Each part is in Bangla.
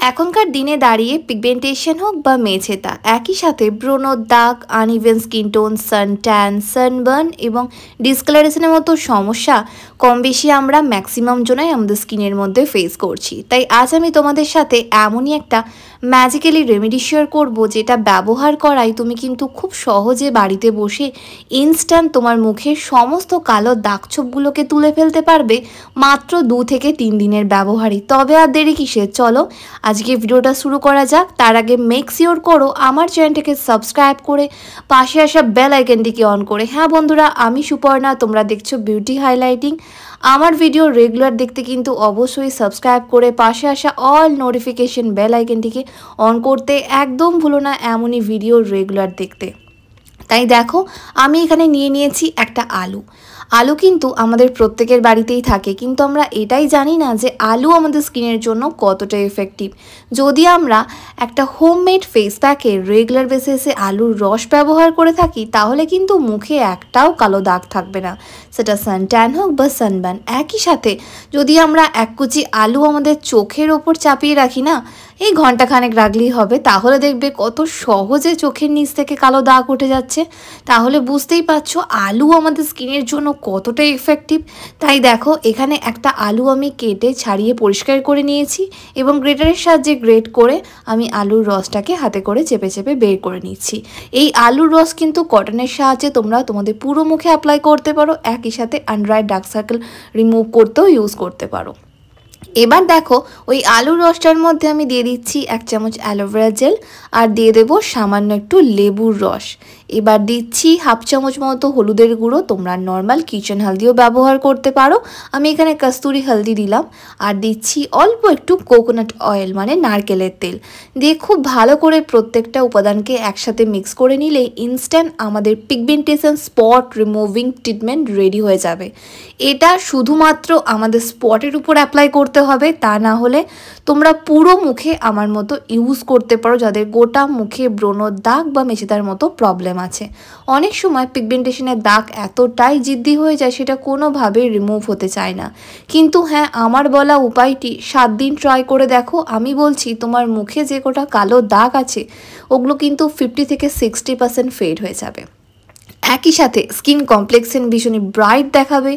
এখনকার দিনে দাঁড়িয়ে পিগমেন্টেশন হোক বা মেছেতা একই সাথে ব্রণর দাগ, আনইভেন স্কিন টোন, সান ট্যান, সানবার্ন এবং ডিসকালারেশনের মতো সমস্যা কম বেশি আমরা ম্যাক্সিমাম জনাই আমাদের স্কিনের মধ্যে ফেস করছি। তাই আজ আমি তোমাদের সাথে এমনই একটা ম্যাজিক্যালি রেমেডি শেয়ার করবো যেটা ব্যবহার করাই তুমি কিন্তু খুব সহজে বাড়িতে বসে ইনস্ট্যান্ট তোমার মুখের সমস্ত কালো দাগছোপগুলোকে তুলে ফেলতে পারবে মাত্র 2 থেকে 3 দিনের ব্যবহারই। তবে আর দেরি কিসের, চলো আজকে ভিডিওটা শুরু করা যাক। তার আগে মেক শিওর করো আমার চ্যানেলটাকে সাবস্ক্রাইব করে পাশে আসা বেল আইকনটিকে অন করে। হ্যাঁ বন্ধুরা, আমি সুপর্ণা, তোমরা দেখছো বিউটি হাইলাইটিং। আমার ভিডিও রেগুলার দেখতে কিন্তু অবশ্যই সাবস্ক্রাইব করে পাশে আসা অল নোটিফিকেশন বেল আইকনটিকে অন করতে একদম ভুলো না, এমনই ভিডিও রেগুলার দেখতে। তাই দেখো আমি এখানে নিয়ে নিয়েছি একটা আলু। আলু কিন্তু আমাদের প্রত্যেকের বাড়িতেই থাকে, কিন্তু আমরা এটাই জানি না যে আলু আমাদের স্কিনের জন্য কতটা এফেক্টিভ। যদি আমরা একটা হোমমেড ফেস প্যাকে রেগুলার বেসিসে আলুর রস ব্যবহার করে থাকি তাহলে কিন্তু মুখে একটাও কালো দাগ থাকবে না, সেটা সান ট্যান হোক বা সানবার্ন। একই সাথে যদি আমরা এক কুচি আলু আমাদের চোখের ওপর চাপিয়ে রাখি না, এই ঘন্টাখানেক রাখলেই হবে, তাহলে দেখবে কত সহজে চোখের নিচ থেকে কালো দাগ উঠে যাচ্ছে। তাহলে বুঝতেই পারছো আলু আমাদের স্কিনের জন্য কতটা এফেক্টিভ। তাই দেখো এখানে একটা আলু আমি কেটে ছাড়িয়ে পরিষ্কার করে নিয়েছি এবং গ্রেটারের সাহায্যে গ্রেট করে আমি আলুর রসটাকে হাতে করে চেপে চেপে বের করে নিচ্ছি। এই আলুর রস কিন্তু কটনের সাহায্যে তোমরা তোমাদের পুরো মুখে অ্যাপ্লাই করতে পারো, একই সাথে under eye dark circle remove করতেও ইউজ করতে পারো। এবার দেখো ওই আলুর রসটার মধ্যে আমি দিয়ে দিচ্ছি 1 চামচ অ্যালোভেরা জেল আর দিয়ে দেবো সামান্য একটু লেবুর রস। এবার দিচ্ছি 1/2 চামচ মতো হলুদের গুঁড়ো, তোমরা নর্মাল কিচেন হলদিও ব্যবহার করতে পারো, আমি এখানে কস্তুরি হলদি দিলাম। আর দিচ্ছি অল্প একটু কোকোনাট অয়েল মানে নারকেলের তেল দিয়ে খুব ভালো করে প্রত্যেকটা উপাদানকে একসাথে মিক্স করে নিলে ইনস্ট্যান্ট আমাদের pigmentation spot removing treatment ready হয়ে যাবে। এটা শুধুমাত্র আমাদের স্পটের উপর অ্যাপ্লাই করতে হবে, তা না হলে তোমরা পুরো মুখে আমার মতো ইউজ করতে পারো যাদের গোটা মুখে ব্রণর দাগ বা মেছেদার মতো প্রবলেম আছে। অনেক সময় পিগমেন্টেশনের দাগ এতটাই জিদ্দি হয়ে যায় সেটা কোনোভাবেই রিমুভ হতে চায় না। কিন্তু হ্যাঁ, আমার বলা উপায়টি 7 দিন ট্রাই করে দেখো, আমি বলছি তোমার মুখে যে গোটা কালো দাগ আছে ওগুলো কিন্তু 50 থেকে 60% ফেড হয়ে যাবে। একই সাথে স্কিন কমপ্লেক্সন ভীষণই ব্রাইট দেখাবে,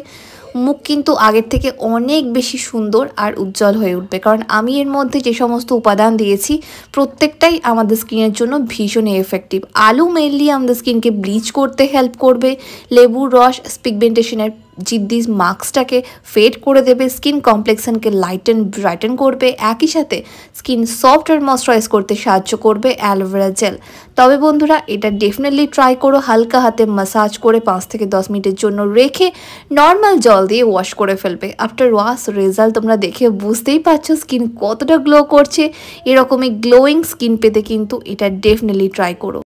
মুখ কিন্তু আগের থেকে অনেক বেশি সুন্দর আর উজ্জ্বল হয়ে উঠবে, কারণ আমি এর মধ্যে যে সমস্ত উপাদান দিয়েছি প্রত্যেকটাই আমাদের স্কিনের জন্য ভীষণই এফেক্টিভ। আলু মেনলি আমাদের স্কিনকে ব্লিচ করতে হেল্প করবে, লেবুর রস পিগমেন্টেশনের জিদ্দি মার্কসটাকে ফেড করে দেবে, স্কিন কমপ্লেক্সনকে লাইটেন ব্রাইটেন করবে, একই সাথে স্কিন সফট আর ময়শ্চারাইজ করতে সাহায্য করবে অ্যালোভেরা জেল। তবে বন্ধুরা এটা ডেফিনেটলি ট্রাই করো, হালকা হাতে ম্যাসাজ করে 5 থেকে 10 মিনিটের জন্য রেখে নর্মাল জল দিয়ে ওয়াশ করে ফেলবে। আফটার ওয়াশ রেজাল্ট তোমরা দেখে বুঝতেই পারছো স্কিন কতটা গ্লো করছে। এরকমই গ্লোয়িং স্কিন পেতে কিন্তু এটা ডেফিনেটলি ট্রাই করো।